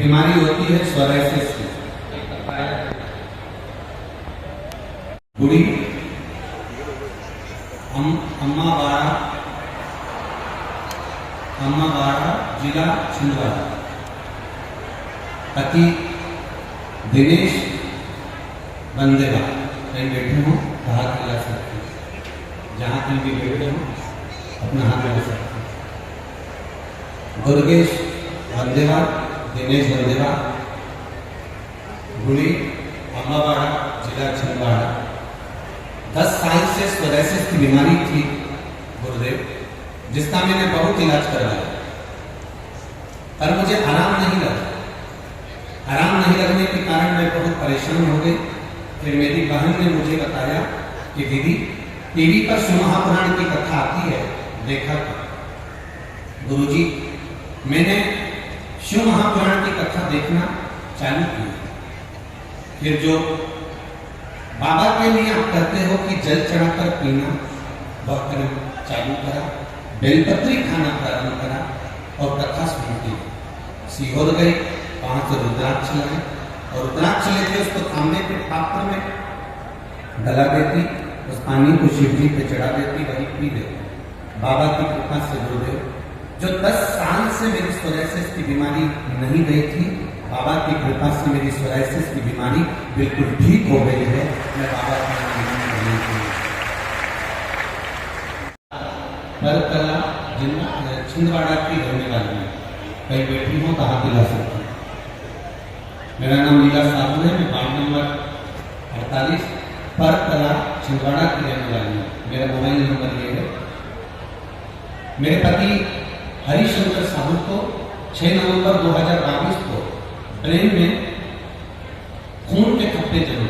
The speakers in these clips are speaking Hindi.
बीमारी होती है सोराइसिस की। बुढ़ी अम्मावाड़ा जिला छिंदवाड़ा। पति दिनेश बंदेवा। कहीं बैठे हो तो हाथ मिला सकते हैं, जहाँ कहीं भी बैठे हो अपना हाथ मिला सकते हैं। दुर्गेश बंदेवा, दिनेश बंदेवा, बुढ़ी अम्मावाड़ा जिला छिंदवाड़ा। 10 साल से सोराइसिस की बीमारी थी गुरुदेव, जिसका मैंने बहुत इलाज करवाया, पर मुझे आराम नहीं लगा। आराम नहीं लगने के कारण मैं बहुत परेशान हो गई। फिर मेरी बहन ने मुझे बताया कि दीदी, टीवी पर शिव महापुराण की कथा आती है, देखा। गुरुजी, मैंने शिव महापुराण की कथा देखना चालू की। फिर जो बाबा के लिए आप कहते हो कि जल चढ़ाकर पीना, वह करना चालू करा। बेलपत्री खाना प्रारंभ करा और कथा सुनती। सीहोर गई, 5 रुद्राक्ष लाए और रुद्राक्ष लेके उसको तांबे के पात्र में डला देती, उस पानी को शिव जी पे चढ़ा देती, वही पी देती। बाबा की कृपा से गुरुदेव, जो 10 साल से मेरी सोराइसिस की बीमारी नहीं गई थी, बाबा की कृपा से मेरी सोराइसिस की बीमारी बिल्कुल ठीक हो गई है। मैं बाबा की बरकला छिंदवाड़ा की रहने वाली है। कहीं बैठी हूँ तो हाथ मिला सकती हूँ। मेरा नाम लीला साधु है। मैं वार्ड नंबर 48 बरकला छिंदवाड़ा की रहने वाली हूँ। मेरा मोबाइल नंबर ये है। मेरे पति हरिशंकर साहू को 6 नवंबर 2022 को ब्रेन में खून के थप्पे जमे,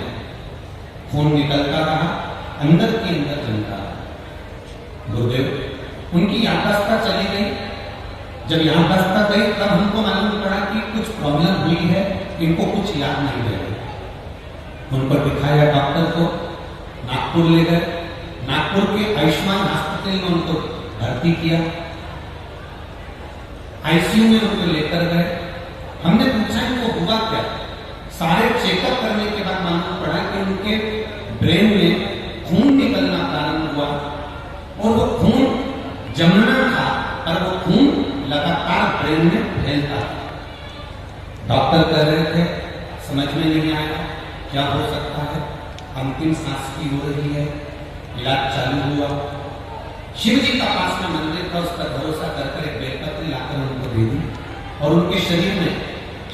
खून निकलता रहा, अंदर की अंदर जमता रहा। गुरुदेव, उनकी यादाश्त चली गई। जब यादाश्त गई तब हमको मालूम पड़ा कि कुछ प्रॉब्लम हुई है, इनको कुछ याद नहीं रह गया। उनको दिखाया डॉक्टर को, नागपुर ले गए। नागपुर के आयुष्मान हॉस्पिटल में उनको भर्ती किया, आईसीयू में उनको लेकर गए। हमने पूछा इनको हुआ क्या। सारे चेकअप करने के बाद मालूम पड़ा कि उनके ब्रेन में खून निकलना प्रारंभ हुआ और वो खून जमना था, पर वो खून लगातार ब्रेन में फैलता था। डॉक्टर कह रहे थे समझ में नहीं आया क्या हो सकता है, अंतिम सांस की हो रही है। इलाज चालू हुआ। शिव जी का पास में मंदिर था, उस पर भरोसा करके एक बेलपत्री लाकर उनको दे दी और उनके शरीर में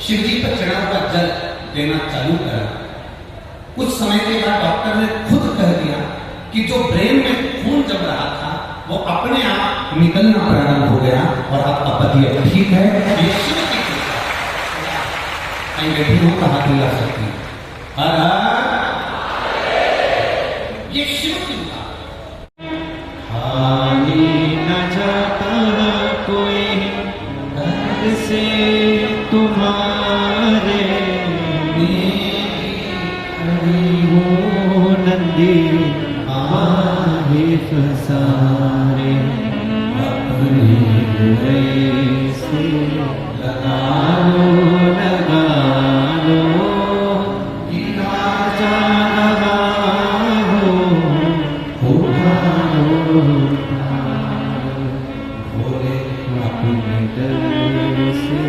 शिव जी पर चढ़ा हुआ जल देना चालू करा। कुछ समय के बाद डॉक्टर ने खुद कह दिया कि जो ब्रेन में खून जम रहा था वो अपने आप निकलना प्रारंभ हो गया और आपका पति अब ठीक है। ये शिव की कृपा। कहीं बैठी हूं तो हाथ मिला सकती हूँ। ये शिव की कृपा। हानि न जाता कोई दर्द से तुम्हारे, हरि हो नंदी आहे फसारे, अपने से लगा लो जा रहा हो भोले अपने दर से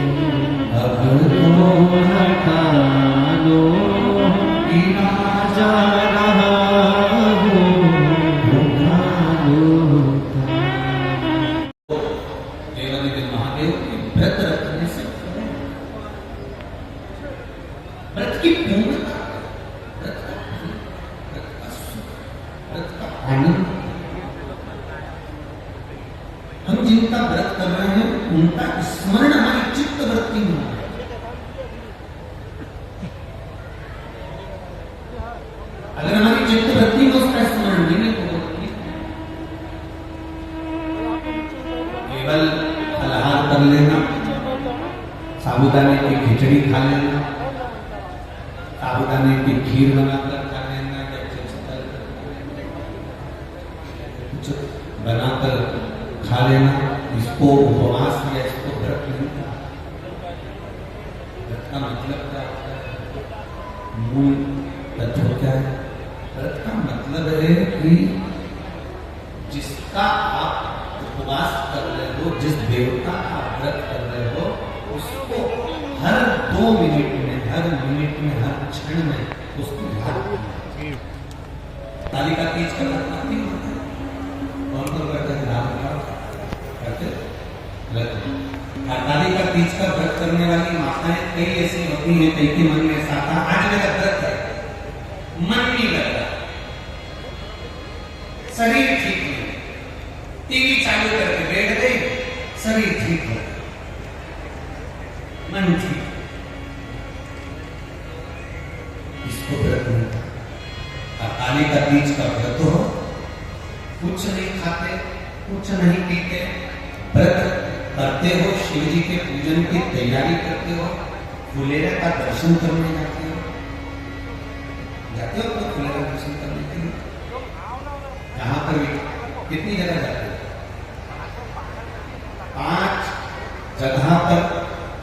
अब तो हटा लो, जा रहा हो देवादिदेव महादेव के व्रत रखने से व्रत की पूर्णता, व्रत का आनंद। हम जिनका व्रत कर रहे हैं उनका स्मरण हमारी चित्त वृत्ति में है। अगर हमारी चित्त वृत्ति में उसका स्मरण नहीं होगा, केवल फलाहार कर लेना, साबूदाने की खिचड़ी खा लेना, साबूदाने की खीर बनाकर खा लेना, या कुछ बनाकर खा लेना, इसको उपवास या इसको व्रत नहीं। व्रत का मतलब क्या होता है? मूल तत्व क्या है? व्रत का मतलब है कि जिसका आप उपवास कर रहे हो, जिस देवता का व्रत कर रहे हो, उसको हर 2 मिनट में, हर मिनट में, हर क्षण में उसको याद करना। ताली का तीज का व्रत नहीं होता है। कौन कौन करते हैं? राम का करते व्रत। ताली का तीज का व्रत करने वाली माताएं कई ऐसी होती हैं, कई के मन में ऐसा था आज मेरा व्रत है, मन नहीं लग रहा, शरीर ठीक नहीं, टीवी चालू करके बैठ गई, शरीर ठीक हो, मन ठीक, इसको व्रत नहीं कहते। ताली का तीज का व्रत हो, कुछ नहीं खाते, कुछ नहीं पीते, व्रत करते हो, शिव जी के पूजन की तैयारी करते हो, फुलेरा का दर्शन करने जाते हो, तो फुलेरा दर्शन करने के लिए यहाँ पर भी कितनी जगह जाते हो? 5 जगह पर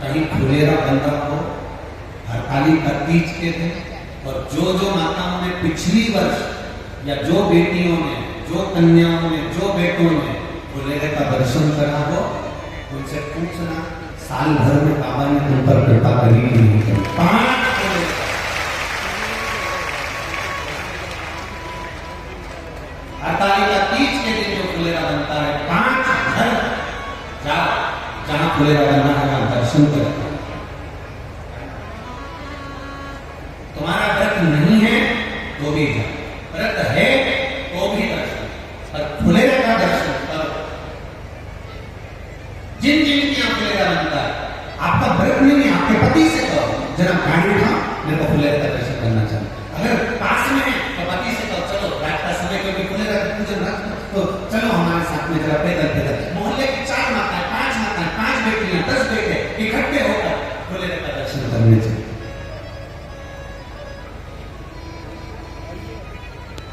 कहीं फुलेरा बंदा हो हरताली का तीज के दिन। और जो जो माताओं ने पिछली वर्ष या जो बेटियों ने, जो कन्याओं ने, जो बेटों ने फुलेरे का दर्शन करा हो, उनसे पूछना साल भर में बाबा ने तुम पर कृपा करी नहीं करी। 5 हरताली का तीज के दिन जो फुलेरा बनता है, 5 घर जाओ जहां फुलेरा बनना है, वहां दर्शन करो। तुम्हारा व्रत नहीं है तो भी जाओ, व्रत है तो भी दर्शन, और फुलेरा का दर्शन करो। जिन जिन की यहाँ फुलेरा बनता है, आपका व्रत नहीं है, आपके पति से कहो जरा गाड़ी उठाओ, मेरे को फुलेरा का दर्शन करना चाहिए। अगर पास में है तो पति से कहो चलो रात का समय क्योंकि फुलेरा का पूजन रख तो चलो हमारे साथ में जरा पैदल पैदल। मोहल्ले की 4 माताएं, 5 माताएं, 5 बेटियां, 10 बेटे इकट्ठे होकर फुलेरा का दर्शन करने चाहिए।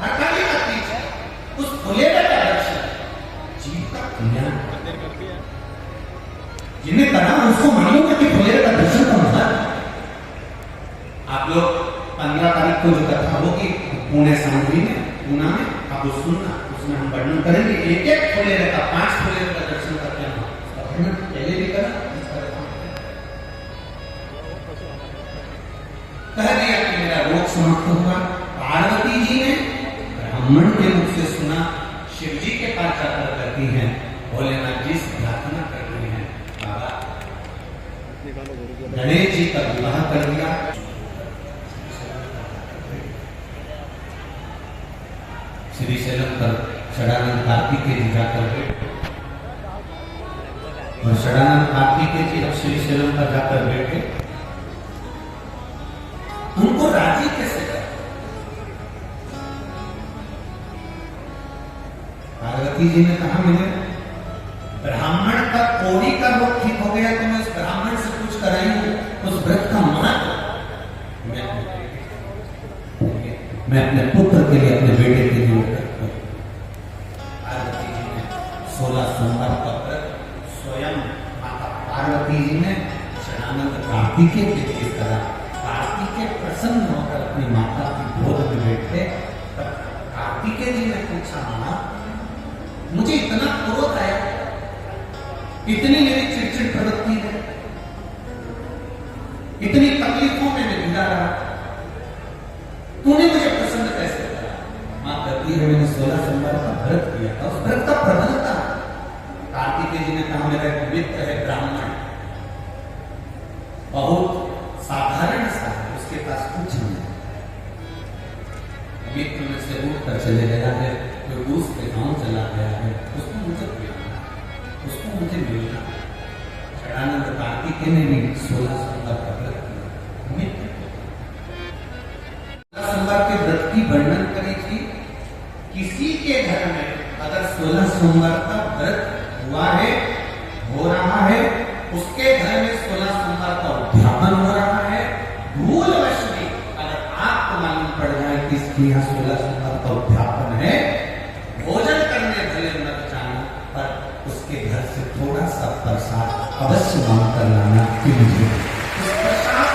हरताली का तीज, उस फुलेरा का दर्शन जीव का कल्याण। जिन्हें करा उसको मालूम है कि फुलेरा का दर्शन का मतलब। आप लोग 15 तारीख को जो कथा होगी पुणे सांगली में, पूना में, आप वो सुनना, उसमें हम वर्णन करेंगे एक एक फुलेरे का, 5 फुलेरे का दर्शन करते हैं। पहले भी करा, कह दिया कि मेरा रोग समाप्त हुआ। पार्वती जी ने ब्राह्मण के मुख से सुना, शिव जी के पास जाकर करती हैं, भोलेनाथ जी से प्रार्थना करती हैं, बाबा गणेश जी का विवाह कर दिया। श्रीशैलम पर षडानंद कार्तिकेय जी जाकर बैठे, और षडानंद कार्तिकेय जी जब श्रीशैलम पर जाकर बैठे, उनको राजी कैसे कर? पार्वती जी ने कहा मैंने ब्राह्मण का कोड़ी का रोग ठीक हो गया तो मैं उस ब्राह्मण से कुछ कराई हूं, उस व्रत का महत्व मैं अपने पुत्र के लिए, अपने बेटे के लिए करता हूं। पार्वती जी ने 16 सोमवार का व्रत स्वयं माता पार्वती जी ने षडानंद कार्तिकेय के लिए करा। कार्तिकेय प्रसन्न होकर अपनी माता की गोद में बैठे, तब कार्तिकेय जी ने पूछा, मां मुझे इतना क्रोध आया, इतनी मेरी चिड़चिड़ प्रवृत्ति है, इतनी तकलीफों में मैं घिरा रहा, तूने मुझे प्रसन्न कैसे करा? मां कहती है मैंने 16 सोमवार का व्रत किया था, उस व्रत का प्रबंध था। कार्तिकेय जी ने कहा मेरा एक मित्र है ब्राह्मण, बहुत साधारण सा है, उसके पास कुछ नहीं है, मित्र में से उठ कर चले गया है, कोई दूसरे गांव चला गया है, उसको मुझे मिलना, उसको मुझे मिलना। षडानंद कार्तिकेय ने भी 16 सोमवार का व्रत किया। मित्र सोमवार के व्रत की वर्णन करी थी। किसी के घर में अगर 16 सोमवार का व्रत हुआ है, हो रहा है, उसके घर में 16 सोमवार का उद्यापन हो रहा है, भूलवश भी अगर आपको मालूम पड़ जाए कि इसके यहाँ 16 सोमवार का उद्यापन है, भोजन करने भले मत जाना, पर उसके घर से थोड़ा सा प्रसाद अवश्य मांग कर लाना। प्रसाद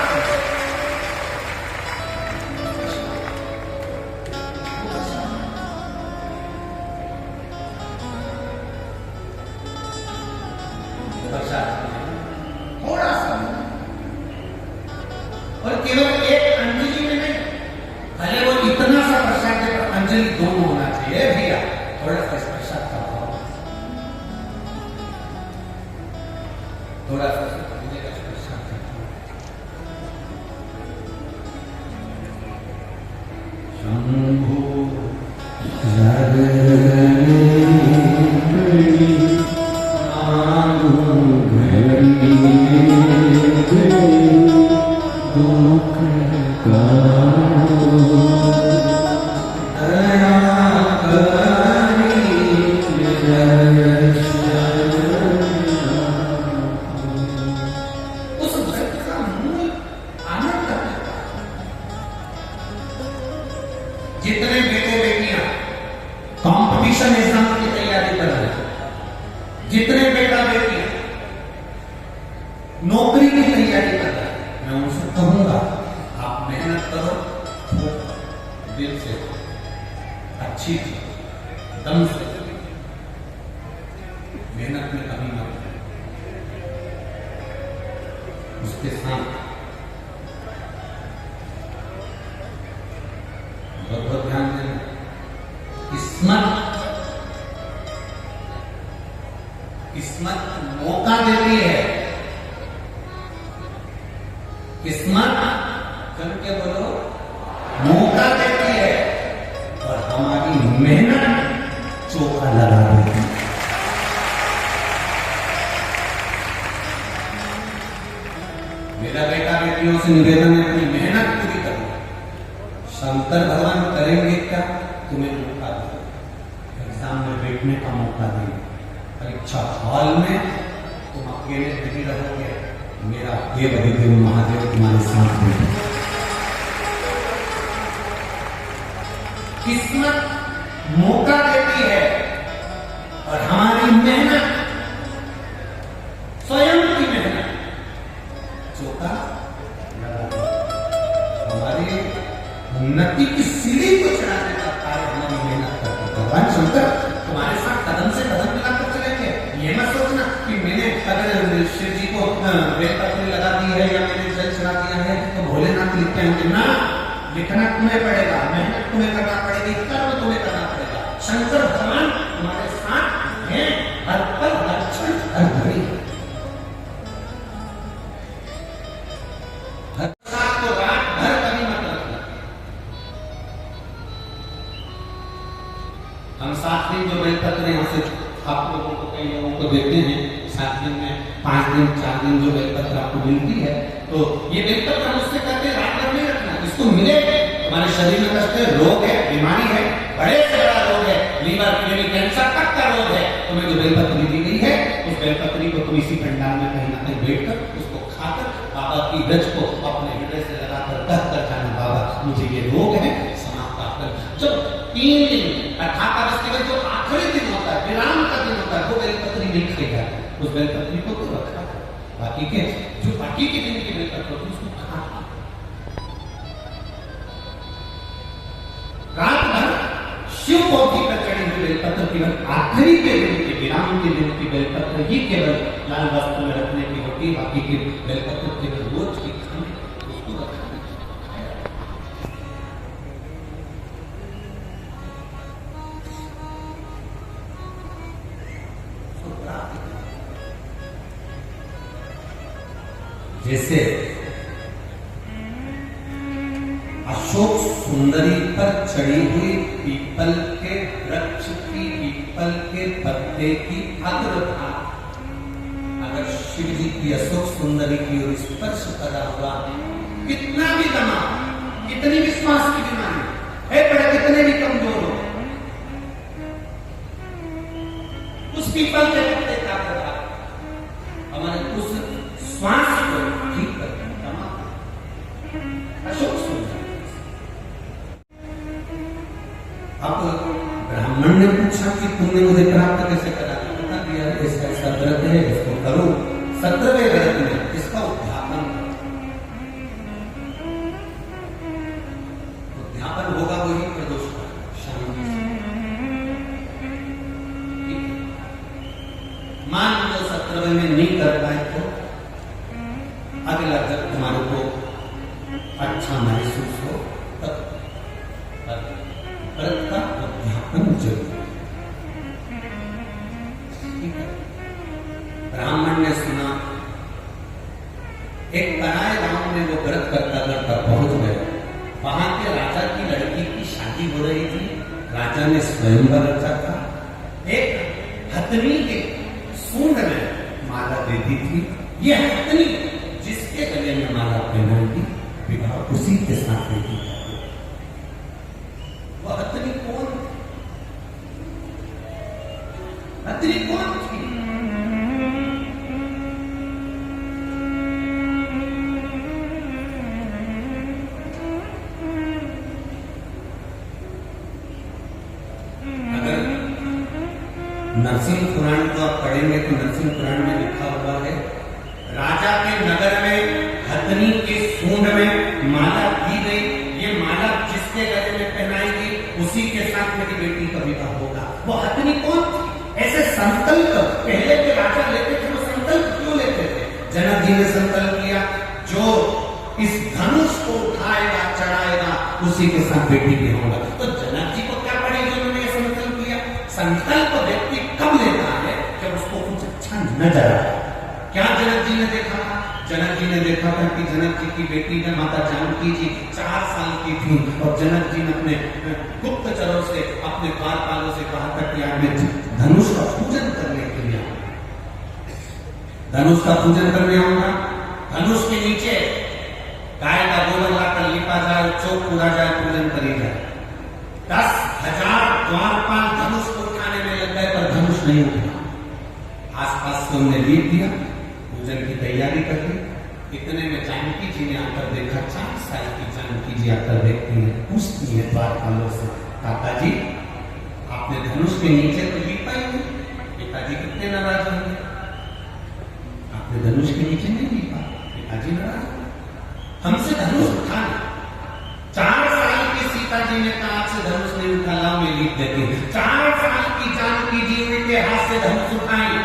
थोड़ा सा शंभो जागरणे घड़ी आगो घड़ी दुख कारो दया करी उस व्रत का मूल आनंद का जितने बेटे बेटियां कंपटीशन एग्जाम की तैयारी कर रहे हैं, जितने बेटा बेटियां नौकरी की तैयारी कर रहे हैं, मैं उनसे कहूंगा आप मेहनत करो, खूब दिल से, अच्छी दम से, मेहनत में कमी मत करो। उसके साथ बहुत ध्यान देना, किस्मत मौका देती है, किस्मत चल के बोलो मौका देती है, और हमारी मेहनत चौका लगा देती है। मेरा बेटा बेटियों से निवेदन है, अपनी मेहनत पूरी करो। शंकर भगवान करेंगे क्या? तुम्हें मौका देंगे, एग्जाम में बैठने का मौका देंगे, परीक्षा हॉल में तुम अकेले नहीं रहोगे, मेरा देव अधिदेव महादेव तुम्हारे साथ होगा। किस्मत मौका देती है, और हमारी मेहनत, स्वयं की मेहनत चौका लगाती है। हमारी उन्नति की सीढ़ी को चढ़ाने का कार्य हमारी मेहनत करती है। भगवान शंकर तुम्हारे साथ कदम से कदम मिलाकर चलेंगे। ये मत सोचना कि मैंने अगर शिव जी को बेलपत्री लगा दी है या मैंने जल चढ़ा दिया है तो भोलेनाथ लिख के आएंगे ना। लिखना तुम्हें पड़ेगा, मेहनत तुम्हें करना पड़ेगी, कर्म तुम्हें करना पड़ेगा। शंकर भगवान तुम्हारे साथ हैं, हर पल, हर क्षण, हर घड़ी। हर साथ तो रात भर कभी मत रखना। हम 7 दिन जो बेलपत्र यहाँ से आप लोगों को, कई लोगों को देते हैं, 7 दिन में 5 दिन 4 दिन जो बेलपत्र आपको मिलती है, तो ये बेलपत्र हम उससे कहते हैं रात भर नहीं रखना। इसको मिले हमारे शरीर में कष्ट है, रोग है, बीमारी है, बड़े से बड़ा रोग है, लीवर, किडनी, कैंसर तक का रोग है, तुम्हें जो बेलपत्री दी गई है, उस बेलपत्री को तुम इसी पंडाल में कहीं ना कहीं बैठकर उसको खाकर बाबा की गज को अपने हृदय से लगाकर कहकर जाना, बाबा मुझे ये रोग है, समाप्त कर। जब 3 दिन अर्थात अवस्था का जो आखिरी दिन होता है, विराम का दिन होता है, वो बेलपत्री नहीं खाएगा, उस बेलपत्री को तो रखा, बाकी के जो बाकी के दिन की बेलपत्र होती है उसको खा। रात भर शिव पौधी पर चढ़ी हुई बेलपत्र केवल आखिरी के दिन के विराम के दिन की बेलपत्र ही केवल लाल वस्त्र में रखने की होती है, बाकी के बेलपत्र केवल रोज की खाने उसको रखना। जैसे अशोक सुंदरी पर चढ़ी हुई पीपल के वृक्ष की, पीपल के पत्ते की अग्रभाग अगर शिव जी की अशोक सुंदरी की ओर स्पर्श करा हुआ, कितना भी दमा, कितनी विश्वास की बीमारी है, बड़े कितने भी कमजोर हो, उस पीपल के पत्ते का अग्रभाग हमारे उस श्वास को ठीक करके अशोक सुंदरी। अब ब्राह्मण ने पूछा कि तुमने मुझे प्राप्त कैसे करा? बता दिया इसका ऐसा व्रत है, इसको करो। 17वें व्रत में इसका उद्यापन होगा, वही प्रदोष मान लो 17वें में नहीं कर पाए तो अगला जब तुम्हारे को अच्छा महसूस हो तब व्रत का उद्यापन जरूर। ब्राह्मण ने सुना एक पराये गांव में वो व्रत करता करता पहुंच गए। वहां के राजा की लड़की की शादी हो रही थी। राजा ने स्वयंवर रचा था। एक हथनी के सूंड में माला दे दी थी। ये हथनी जिसके गले में माला पहनाएगी विवाह उसी के साथ होगी। वो हथनी कौन? हथनी कौन थी? नरसिंह पुराण को आप पढ़ेंगे तो नरसिंह पुराण में लिखा हुआ है, राजा के नगर में हथनी के सूंड में माला दी गई। ये माला जिसके गले में पहनाएगी उसी के साथ मेरी बेटी का विवाह होगा। वो हथनी कौन थी? ऐसे संकल्प पहले के राजा लेते थे। वो संकल्प क्यों लेते थे? जनक जी ने संकल्प किया, जो इस धनुष को उठाएगा चढ़ाएगा उसी के साथ बेटी भी होगा। तो जनक जी को क्या पड़ेगी? उन्होंने संकल्प किया। संकल्प व्यक्ति कब लेता है? जब उसको कुछ अच्छा नजर आए। क्या जनक जी ने देखा था? जनक जी ने देखा था कि जनक जी की बेटी ने माता जानकी जी 4 साल की थी और जनक जी ने अपने गुप्तचरों से अपने द्वारपालों से कहा था कि आज मैं धनुष का पूजन करने के लिए धनुष का पूजन करने आऊंगा। धनुष के नीचे गाय का गोबर लाकर लिपा जाए, चौक पूरा जाए, पूजन करी जाए। 10,000 द्वारपाल धनुष को उठाने में लग गए पर धनुष नहीं उठा। आसपास से उन्हें लीप दिया, पूजन की तैयारी कर दी। इतने में जानकी जी ने आकर देखा। 4 साल की जानकी जी आकर देखती है, पूछती है द्वारपालों से, काका जी आपने धनुष के नीचे तो लीपा ही नहीं, पिताजी कितने नाराज होंगे। आपने धनुष के नीचे नहीं लीपा, पिताजी नाराज हमसे धनुष उठा। 4 साल की सीता जी ने कहा से धनुष नहीं उठा, लाओ मैं लीप देती। 4 साल की जानकी जी उनके हाथ से धनुष उठाई।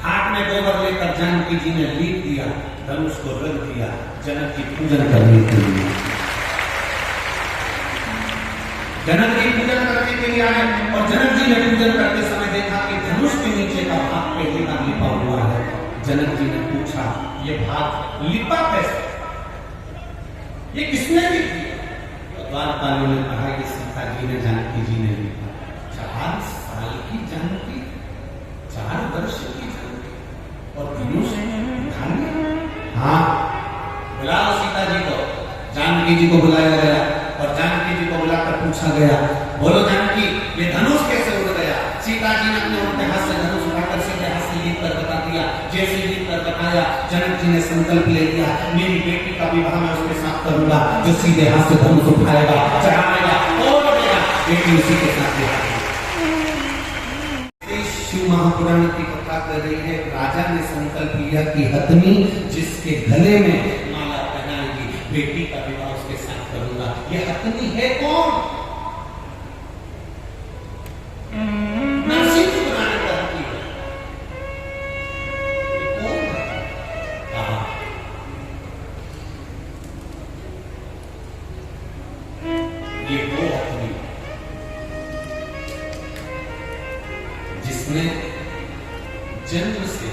हाथ में गोबर लेकर जानकी जी ने लीप दिया, धनुष को रख दिया जनक की पूजन करने के लिए। जनक जी पूजन करने के लिए आए और जनक जी ने पूजन करते समय देखा कि धनुष के नीचे का भाग पहले का लिपा हुआ है। जनक जी ने पूछा, ये भाग लिपा कैसे? ये किसने लिखा? द्वारपालों ने कहा कि सीता जी ने जानकी जी ने लिखा। 4 साल की जानकी, 4 वर्ष की जानकी और धनुष उठा लिया। हाँ, बुलाओ सीता जी को। जानकी जी को बुलाया गया और जानकी जी को बुलाकर पूछा गया, बोलो जानकी ये धनुष कैसे उड़ गया? सीता जी ने अपने उल्टे हाथ से धनुष उठाकर सीधे हाथ से लीप कर बता दिया। जैसे लीप कर बताया, जनक जी ने संकल्प ले लिया, मेरी बेटी का विवाह मैं उसके साथ करूंगा जो सीधे हाथ से धनुष उठाएगा, चढ़ाएगा और बेटी उसी के साथ विवाह। शिव महापुराण की कथा कर रही है। राजा ने संकल्प लिया कि हथनी जिसके गले में माला पहनाएगी बेटी का विवाह उसके साथ करूंगा। ये हथनी है कौन? नरसिंह पुराण का हथनी है। ये कौन है? कहा ये वो हथनी जिसने जन्म से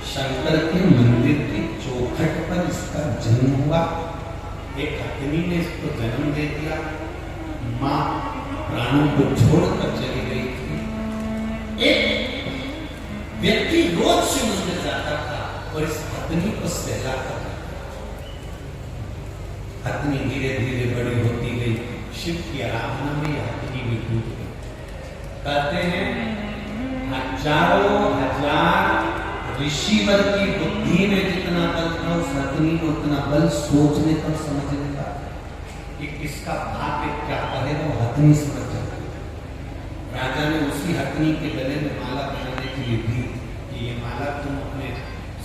शंकर के मंदिर की चौखट पर इसका जन्म हुआ। एक हथनी ने इसको जन्म दे दिया। मां प्राणों को छोड़कर चली गई थी। एक व्यक्ति रोज शिव मंदिर जाता था और इस हथनी को सहलाता था। हथनी धीरे धीरे बड़ी होती गई। शिव की आराधना में यह हथनी भी टूट गई। कहते हैं हजारों हजार ऋषिवर की बुद्धि में जितना बल था उस हथनी में उतना बल सोचने का समझने का कि किसका भाग्य क्या करेगा वो हथनी समझ जाता। राजा ने उसी हथनी के गले में माला पहनाने के लिए दी कि ये माला तुम अपने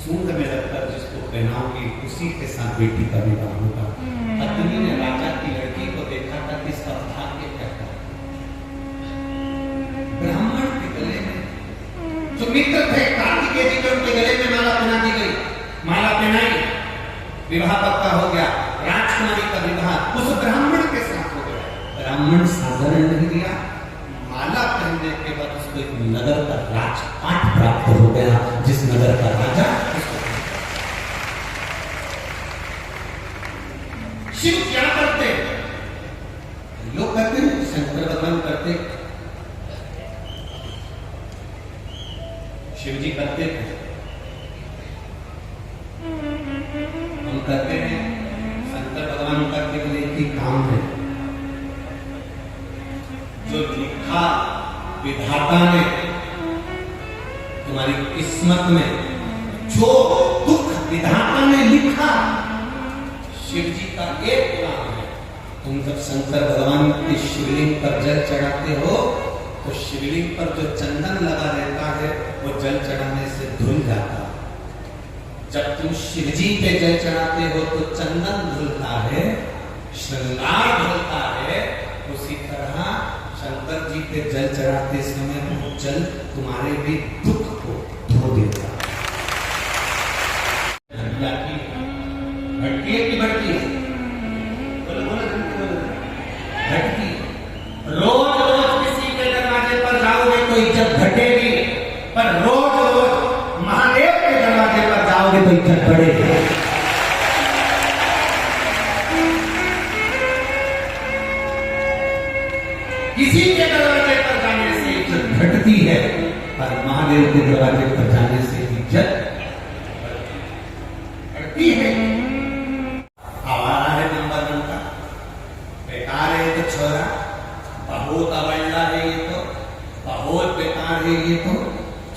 सूंड में रखकर जिसको पहनाओगे उसी के साथ बेटी का विवाह होगा। हथनी ने राजा की लड़की को देखा था कि इसका भाग्य क्या था। ब्राह्मण के गले में जो मित्र थे कार्तिकेय जी के उनके गले में माला पहना दी गई। माला पहनाई, विवाह पक्का हो गया। राजकुमारी का विवाह उस ब्राह्मण के साथ हो गया। ब्राह्मण साधारण नहीं दिया, माला पहनने के बाद उसको एक नगर का राजपाट प्राप्त हो गया जिस नगर का राजा करते थे। हम कहते हैं शंकर भगवान का केवल एक ही काम है, जो लिखा विधाता ने तुम्हारी किस्मत में, जो दुख विधाता ने लिखा, शिव जी का एक काम है। तुम जब शंकर भगवान की शिवलिंग पर जल चढ़ाते हो तो शिवलिंग पर जो चंदन लगा रहता है वो जल चढ़ाने से धुल जाता है। जब तुम शिव जी पे जल चढ़ाते हो तो चंदन धुलता है, श्रृंगार धुलता है। उसी तरह शंकर जी पे जल चढ़ाते समय वो जल तुम्हारे भी दुख को धो देता है। घटती है कि बढ़ती है? बोलो बोलो, घटती। रोज रोज किसी के दरवाजे पर जाओगे तो इज्जत घटेगी, पर रोज रोज महादेव के दरवाजे पर जाओगे तो इज्जत बढ़ेगी। किसी के दरवाजे पर जाने से इज्जत घटती है, पर महादेव के दरवाजे पर जाने से इज्जत बढ़ती है। आवारा है नंबर 1 का, बेकार है तो छोरा, बहुत अवैला है ये तो, बहुत बेकार है ये तो।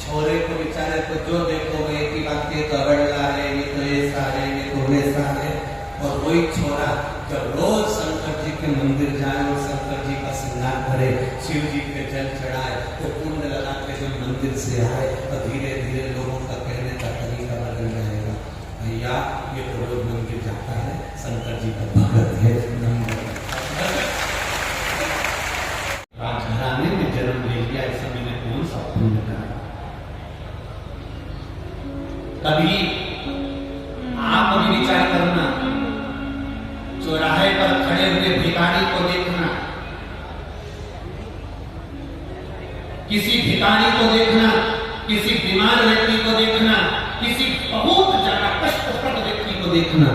छोरे को बेचारे को जो देखोगे एक ही बात, ये तो अवैला है, ये तो ऐसा है, ये तो वैसा है। और वही छोरा जब रोज शंकर जी के मंदिर जाए और शंकर जी का श्रृंगार करे, शिव जी के जल चढ़ाए, तो पुण्य लगा के जब मंदिर से आए तो धीरे धीरे लोगों का कहने का तरीका बदल जाएगा। भैया ये तो रोज मंदिर जाता है, शंकर जी का भगत है। राजघराने में जन्म ले लिया, ऐसा मैंने कौन सा पुण्य करा? कभी आप अभी विचार करना, चौराहे पर खड़े हुए भिखारी को देखना, किसी भिखारी को देखना, किसी बीमार व्यक्ति को देखना, किसी बहुत ज्यादा कष्टप्रद व्यक्ति को देखना,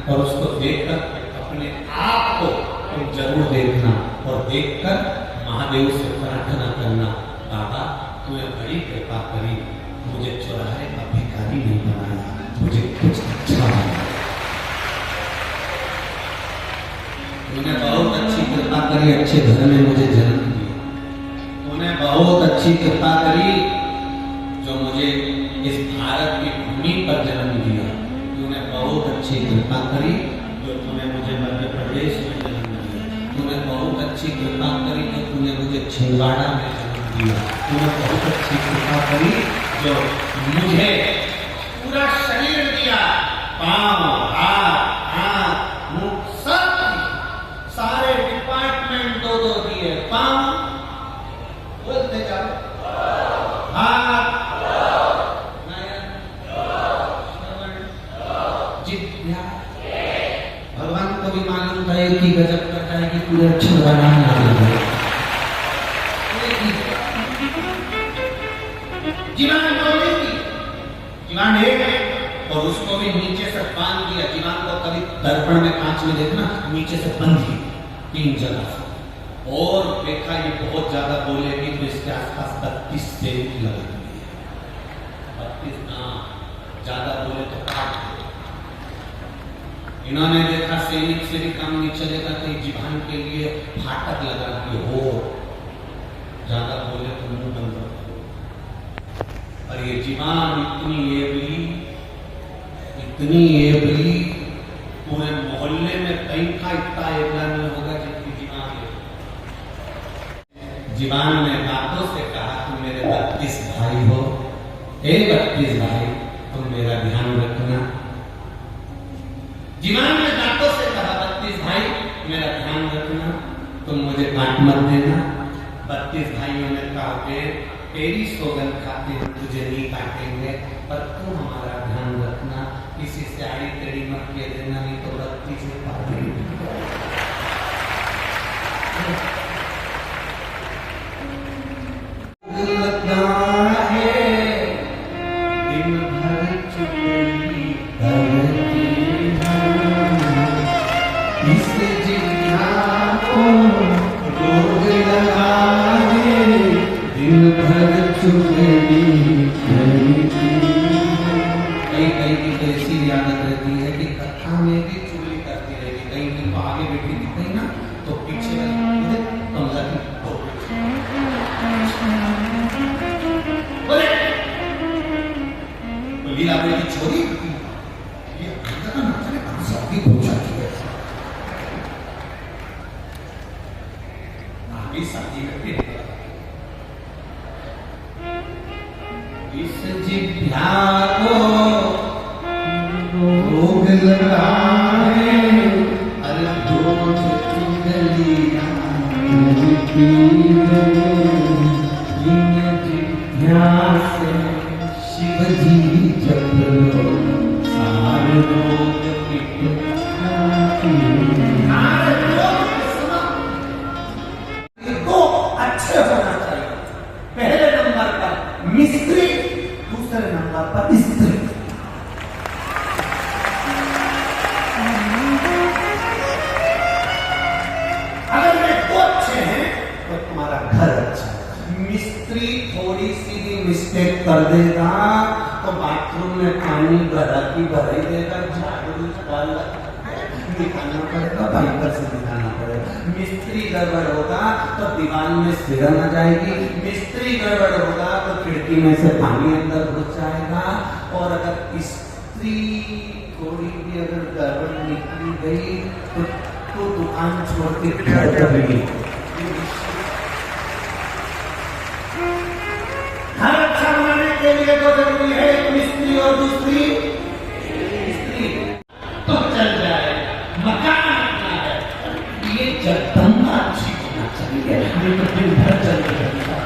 और उसको देखकर अपने आप को तुम जरूर देखना, और देखकर महादेव से प्रार्थना करना, बाबा तूने बड़ी कृपा करी, मुझे चौराहे का भिखारी नहीं बनाया, मुझे कुछ अच्छा बनाया। तूने बहुत अच्छी कृपा करी, अच्छे घर में मुझे जन्म दिया। तूने बहुत अच्छी कृपा करी जो मुझे इस भारत की भूमि पर जन्म दिया। तूने बहुत अच्छी कृपा करी जो तूने मुझे मध्य प्रदेश में जन्म दिया। तूने बहुत अच्छी कृपा करी जो तूने मुझे छिंदवाड़ा में जन्म दिया। तूने बहुत अच्छी कृपा करी जो मुझे पूरा शरीर दिया, पांव, हाथ, आंख, मुंह, सब सारे डिपार्टमेंट दो दिए। पांव बोलते जाओ, हाथ, नयन, श्रवण, जिह्वा। भगवान को भी मालूम था कि गजब करता है कि पूरे छिंदवाड़ा में आ गए। जीवान बोलेगी, जीवान एक है, और उसको भी नीचे से बांध दिया। जीवान को कभी दर्पण में कांच में देखना, नीचे से बंद ही 3 जगह से, और देखा ये बहुत ज्यादा बोलेगी तो इसके आसपास 32 सेवक लगे हुए हैं। 32 ज्यादा बोले तो काट दे। इन्होंने देखा सैनिक से भी काम नहीं चलेगा तो जीवान के लिए फाटक लगा दिए, हो ज्यादा बोले तो मुंह बंद कर। और ये जीवान इतनी एबली, पूरे मोहल्ले में कहीं का इतना एबला नहीं होगा जितनी जीवान है। जीवान ने बातों से कहा तुम मेरे 32 भाई हो, 32 भाई तुम मेरा ध्यान रखना। जीवान ने बातों से कहा 32 भाई मेरा ध्यान रखना, तुम मुझे काट मत देना। 32 भाइयों ने कहा कि तेरी सौगंध खाते हैं तुझे नहीं काटेंगे, पर तू हमारा ध्यान रखना, किसी से आड़ी टेढ़ी मत किए देना, नहीं तो 32 से पार नहीं। दिन भर चुगली करती इस जिज्ञा को रोग लगा, दिन भर चुगली करती में भी चुगली करती रहेगी, कहीं भी तो आगे बैठी दिख गई ना तो पीछे वाली कमला की बोले लीला की छोरी ये अंदर ना चले कहां से आती पूछा आगे शादी करके इस जिभ्या को रोग लगा है, अरे दूध की गलियां इन जिभ्या से शिव जी जप लो सारे रोग मिट तो अच्छे होना चाहिए। पहले नंबर पर मिस्त्री, दूसरे नंबर पर स्त्री। अगर वे दो अच्छे हैं तो तुम्हारा घर अच्छा है। मिस्त्री थोड़ी सी भी मिस्टेक कर देगा तो बाथरूम में पानी भरा की भरा ही देगा, झाड़ू निकालना पड़ेगा, वाइपर से निकालना पड़ेगा। मिस्त्री गड़बड़ होगा तो दीवार में सिरन आ जाएगी, मिस्त्री गड़बड़ होगा तो खिड़की में से पानी अंदर घुस जाएगा। और अगर स्त्री थोड़ी भी अगर गड़बड़ निकली गई तो दुकान छोड़ के घर चलेगी। घर अच्छा बनाने के लिए तो जरूरी है एक मिस्त्री और दूसरी स्त्री, तो चल जाए। मकान अपना है, ये जगदम्बा अच्छी होना चाहिए, नहीं तो दिन भर चल जाएगा।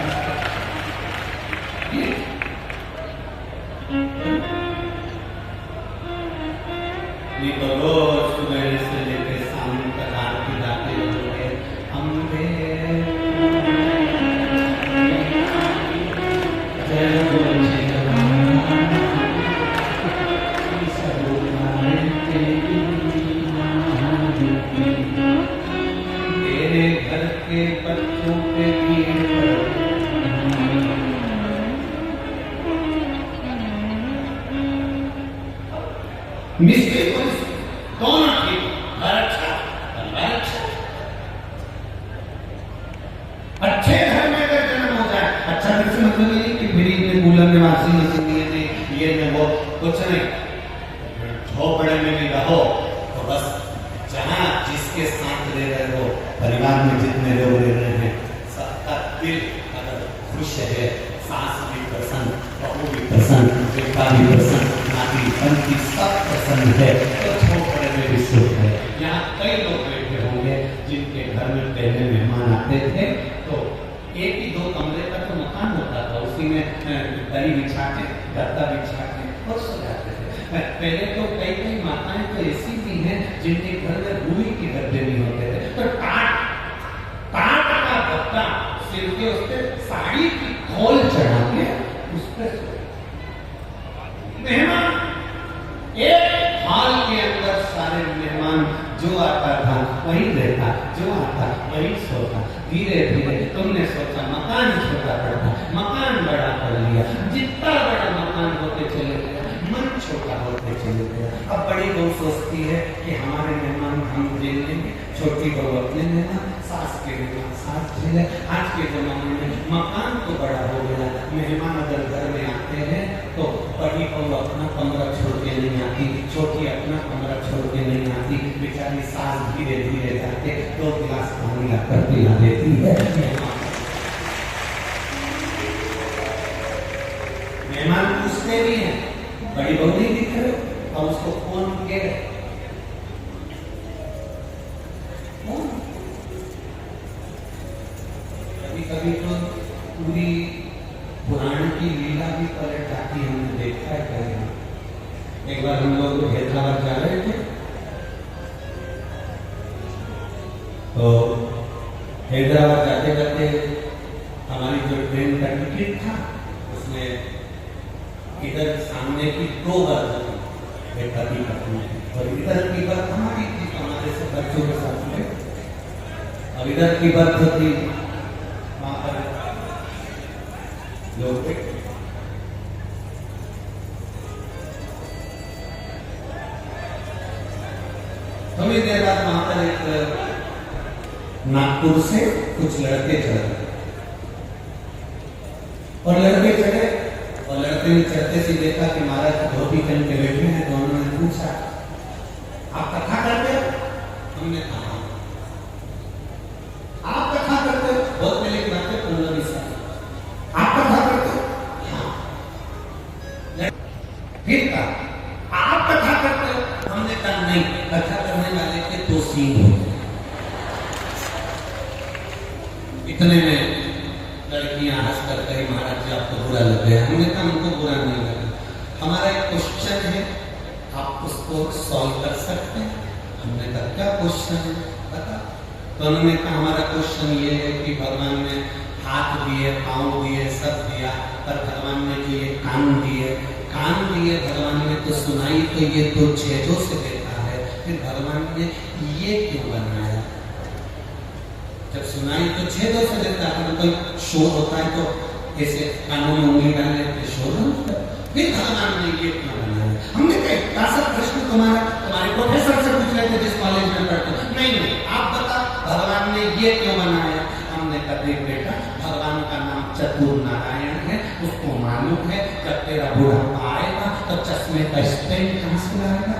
ये तो रोज सुबह से लेकर शाम तक आरती गाते होंगे, अम्बे जय बोले तेरे घर के बच्चों पे मिस्त्री दोनों ठीक, घर अच्छा, परिवार अच्छा। अच्छे घर में अगर जन्म हो जाए, अच्छा किसी मतलब नहीं कि फ्रिज में कूलर में वाशिंग मशीन ये में वो कुछ नहीं, झोपड़े में भी रहो तो बस जहां जिसके साथ रह रहे हो, परिवार में जितने लोग रह रहे हैं सबका दिल अगर खुश है, सास भी प्रसन्न, बहू भी प्रसन्न, बेटा भी प्रसन्न, नाती बंटी सब प्रसन्न है तो झोपड़े में भी सुख है। यहाँ कई लोग बैठे होंगे जिनके घर में पहले मेहमान आते थे तो एक ही दो कमरे का तो मकान होता था, उसी में दरी बिछा के गद्दा बिछा के और सो जाते थे। पहले तो कई कई माताएं तो ऐसी भी हैं जिनके घर में रुई के गद्दे नहीं होते थे, तो टाट का गद्दा सिर के उस पर साड़ी की खोल चढ़ा के उस पर मेहमान एक हॉल के अंदर सारे मेहमान जो आता था वही रहता, जो आता वही सोता। धीरे धीरे तुमने सोचा मकान छोटा पड़ता, मकान बड़ा कर लिया, जितना बड़ा मकान होते चले गए मन छोटा होते चले गया। अब बड़ी बहू सोचती है कि हमारे मेहमान हम ले लेंगे, छोटी बहू अपने लेना, सास के मेहमान सास ले। आज के जमाने में मकान तो बड़ा हो गया, मेहमान अगर घर में आते हैं तो बड़ी बहू अपना कमरा छोड़ के नहीं आती, छोटी अपना कमरा छोड़ के नहीं आती, बेचारी सास धीरे धीरे जाके 2 गिलास पानी लाकर पिला देती है। मेहमान पूछते भी हैं बड़ी बहू नहीं दिख रहे और उसको फोन के कभी कभी तो पूरी पुराण की लीला भी पलट जाती है, हमने देखा है कहीं। एक बार हम लोग हैदराबाद जा रहे थे तो हैदराबाद जाते जाते हमारी जो ट्रेन का टिकट था उसमें इधर सामने की 2 बर्थ थी, एक पति पत्नी, और इधर की बर्थ हमारी थी, हमारे से बच्चों के साथ में, और इधर की बर्थ थी वहां पर लोग बैठे। थोड़ी देर बाद वहां पर एक नागपुर से कुछ लड़के चढ़ गए और लड़के चढ़े और लड़के ने चढ़ते से देखा कि महाराज धोती पहन के बैठे हैं। तो उन्होंने पूछा, आप कथा करते हो? हमने कहा आप कथा करते हो? बहुत पहले की बात है, 15-20 साल। आप कथा करते हो? हाँ। फिर कहा, आप कथा करते हो? हमने कहा नहीं, कथा करने वाले के 2 सींग होते हैं। इतने में लड़कियां हंसकर कही, महाराज जी आपको बुरा लग गया। हमने कहा हमको बुरा नहीं लगा, हमारा एक क्वेश्चन है, आप उसको सॉल्व कर सकते हैं? हमने कहा क्या क्वेश्चन है बता। तो उन्होंने कहा हमारा क्वेश्चन ये है कि भगवान ने हाथ दिए, पांव दिए, सब दिया, पर भगवान ने जो ये कान दिए भगवान ने तो सुनाई तो ये 2 छेदों से देता है, फिर भगवान ने ये क्यों बनाया? जब सुनाई तो 6 से देता है, कोई शोर होता है तो ऐसे कानों में उंगली डालने के शोर होता है, फिर भगवान ने ये क्यों बनाया? हमने कहा सब प्रश्न तुम्हारे प्रोफेसर से पूछ रहे थे जिस कॉलेज में पढ़ते। नहीं आप बता भगवान ने ये क्यों बनाया? हमने कहा देख बेटा, भगवान का नाम चतुर नारायण है, उसको मालूम है जब तेरा बुढ़ापा आएगा तो चश्मे का स्टैंड कहां से लाएगा?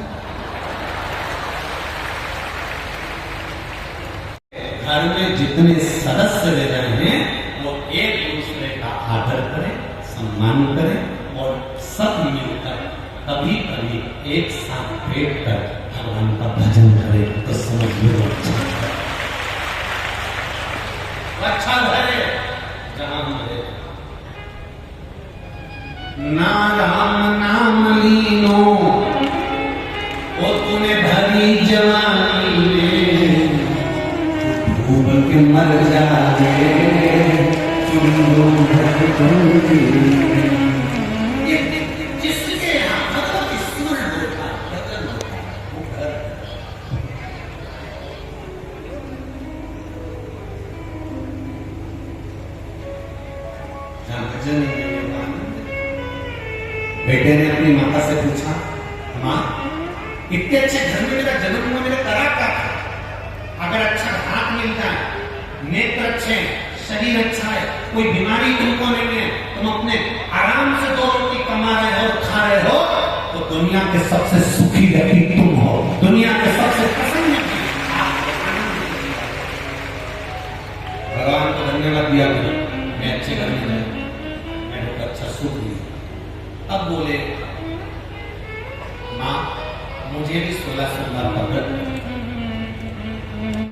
घर में जितने सदस्य रह रहे हैं वो एक दूसरे का आदर करें, सम्मान करें और सब मिलकर कभी कभी एक साथ बैठकर भगवान का भजन करें तो समझ लो अच्छा है जहां मरे। ना राम नाम लीनो वो तूने भरी जवानी में भूल के मर जाए जिसके यहाँ भगवत स्मरण होता भजन होता वो घर जहाँ भजन बेटे ने अपनी माता से पूछा, माँ इतने अच्छे घर में मेरा जन्म हुआ, मेरा करा क्या था? अगर अच्छा हाथ मिल जाए, नेत्र अच्छे, शरीर अच्छा है, कोई बीमारी तुमको नहीं है, तुम अपने आराम से 2 रोटी कमा रहे हो, खा रहे हो, तो दुनिया के सबसे सुखी व्यक्ति तुम हो, दुनिया के सबसे प्रसन्न व्यक्ति। भगवान को धन्यवाद दिया मैं अच्छे घर में गया, मैंने तो अच्छा सुख दिया। अब बोले माँ मुझे भी 16 सोमवार का व्रत